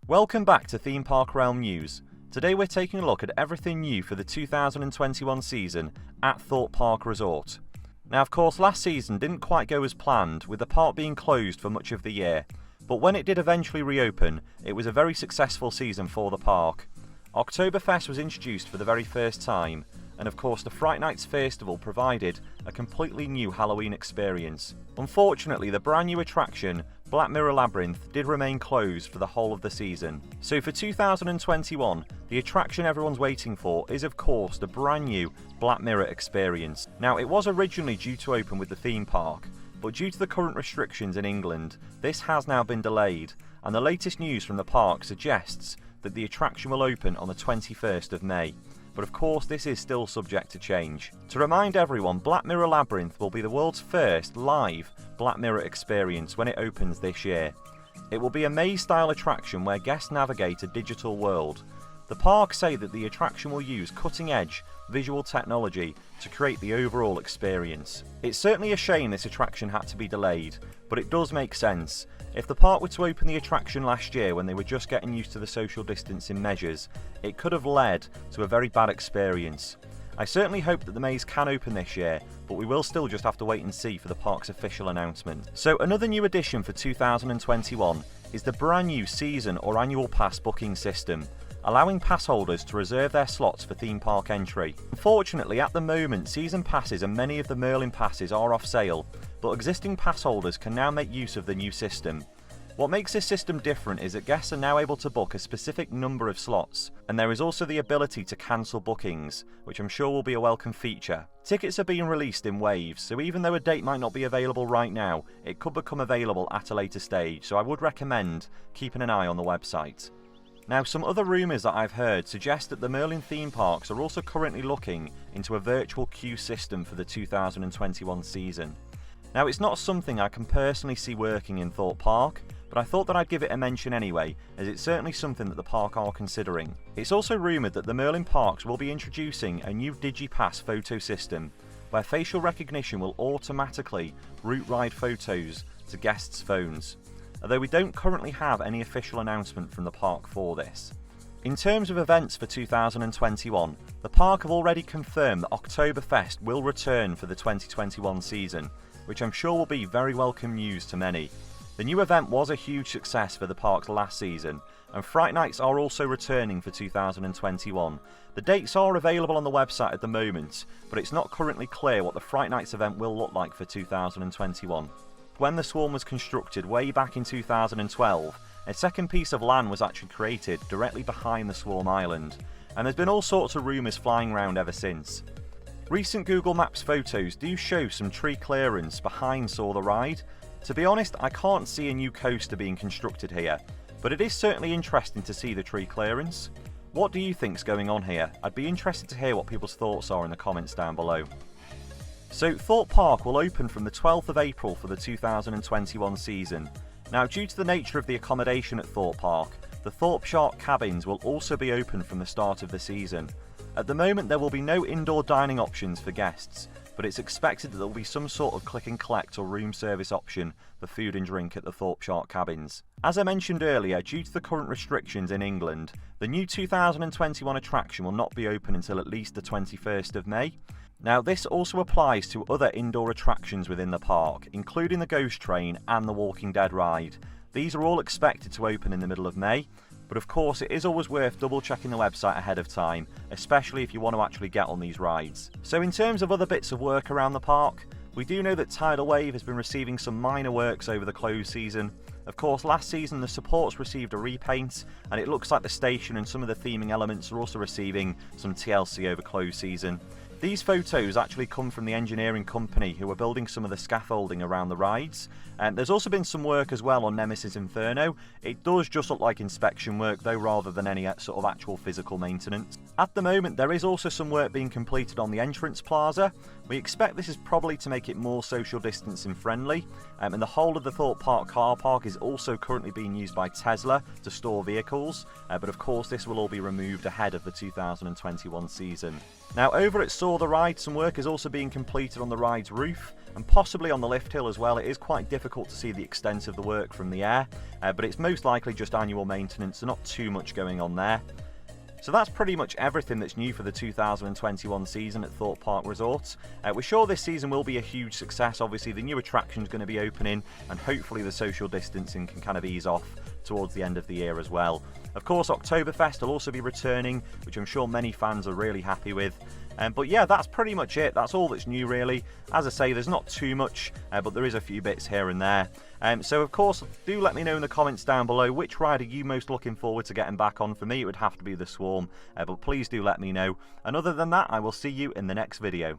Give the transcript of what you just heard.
Welcome back to Theme Park Realm News. Today we're taking a look at everything new for the 2021 season at Thorpe Park Resort. Now of course last season didn't quite go as planned, with the park being closed for much of the year, but when it did eventually reopen, it was a very successful season for the park. Oktoberfest was introduced for the very first time, and of course the Fright Nights Festival provided a completely new Halloween experience. Unfortunately, the brand new attraction, Black Mirror Labyrinth, did remain closed for the whole of the season. So for 2021, the attraction everyone's waiting for is of course the brand new Black Mirror experience. Now it was originally due to open with the theme park, but due to the current restrictions in England, this has now been delayed, and the latest news from the park suggests that the attraction will open on the 21st of May. But of course this is still subject to change. To remind everyone, Black Mirror Labyrinth will be the world's first live Black Mirror experience when it opens this year. It will be a maze-style attraction where guests navigate a digital world. The park say that the attraction will use cutting-edge visual technology to create the overall experience. It's certainly a shame this attraction had to be delayed, but it does make sense. If the park were to open the attraction last year when they were just getting used to the social distancing measures, it could have led to a very bad experience. I certainly hope that the maze can open this year, but we will still just have to wait and see for the park's official announcement. So another new addition for 2021 is the brand new season or annual pass booking system, allowing pass holders to reserve their slots for theme park entry. Unfortunately, at the moment, season passes and many of the Merlin passes are off sale, but existing pass holders can now make use of the new system. What makes this system different is that guests are now able to book a specific number of slots, and there is also the ability to cancel bookings, which I'm sure will be a welcome feature. Tickets are being released in waves, so even though a date might not be available right now, it could become available at a later stage, so I would recommend keeping an eye on the website. Now, some other rumours that I've heard suggest that the Merlin theme parks are also currently looking into a virtual queue system for the 2021 season. Now, it's not something I can personally see working in Thorpe Park, but I thought that I'd give it a mention anyway, as it's certainly something that the park are considering. It's also rumoured that the Merlin parks will be introducing a new Digipass photo system, where facial recognition will automatically route ride photos to guests' phones, although we don't currently have any official announcement from the park for this. In terms of events for 2021, the park have already confirmed that Oktoberfest will return for the 2021 season, which I'm sure will be very welcome news to many. The new event was a huge success for the parks last season, and Fright Nights are also returning for 2021. The dates are available on the website at the moment, but it's not currently clear what the Fright Nights event will look like for 2021. When the Swarm was constructed way back in 2012, a second piece of land was actually created directly behind the Swarm Island, and there's been all sorts of rumours flying around ever since. Recent Google Maps photos do show some tree clearance behind Soar the Ride. To be honest, I can't see a new coaster being constructed here, but it is certainly interesting to see the tree clearance. What do you think's going on here? I'd be interested to hear what people's thoughts are in the comments down below. So Thorpe Park will open from the 12th of April for the 2021 season. Now, due to the nature of the accommodation at Thorpe Park, the Thorpe Shark cabins will also be open from the start of the season. At the moment there will be no indoor dining options for guests, but it's expected that there will be some sort of click and collect or room service option for food and drink at the Thorpe Shark cabins. As I mentioned earlier, due to the current restrictions in England, the new 2021 attraction will not be open until at least the 21st of May. Now, this also applies to other indoor attractions within the park, including the Ghost Train and the Walking Dead ride. These are all expected to open in the middle of May, but of course it is always worth double checking the website ahead of time, especially if you want to actually get on these rides. So in terms of other bits of work around the park, we do know that Tidal Wave has been receiving some minor works over the closed season. Of course, last season the supports received a repaint, and it looks like the station and some of the theming elements are also receiving some TLC over closed season. These photos actually come from the engineering company who are building some of the scaffolding around the rides. And there's also been some work as well on Nemesis Inferno. It does just look like inspection work though, rather than any sort of actual physical maintenance. At the moment there is also some work being completed on the entrance plaza, We expect this is probably to make it more social distancing friendly, and the whole of the Thorpe Park car park is also currently being used by Tesla to store vehicles, but of course this will all be removed ahead of the 2021 season. Now over at Soar the Ride, some work is also being completed on the ride's roof, and possibly on the lift hill as well. It is quite difficult to see the extent of the work from the air, but it's most likely just annual maintenance, so not too much going on there. So that's pretty much everything that's new for the 2021 season at Thorpe Park Resort. We're sure this season will be a huge success. Obviously the new attraction's going to be opening, and hopefully the social distancing can kind of ease off towards the end of the year as well. Of course Oktoberfest will also be returning, which I'm sure many fans are really happy with. But yeah, that's pretty much it. That's all that's new really. As I say, there's not too much, but there is a few bits here and there. So of course, do let me know in the comments down below which ride are you most looking forward to getting back on. For me, it would have to be the Swarm, but please do let me know. And other than that, I will see you in the next video.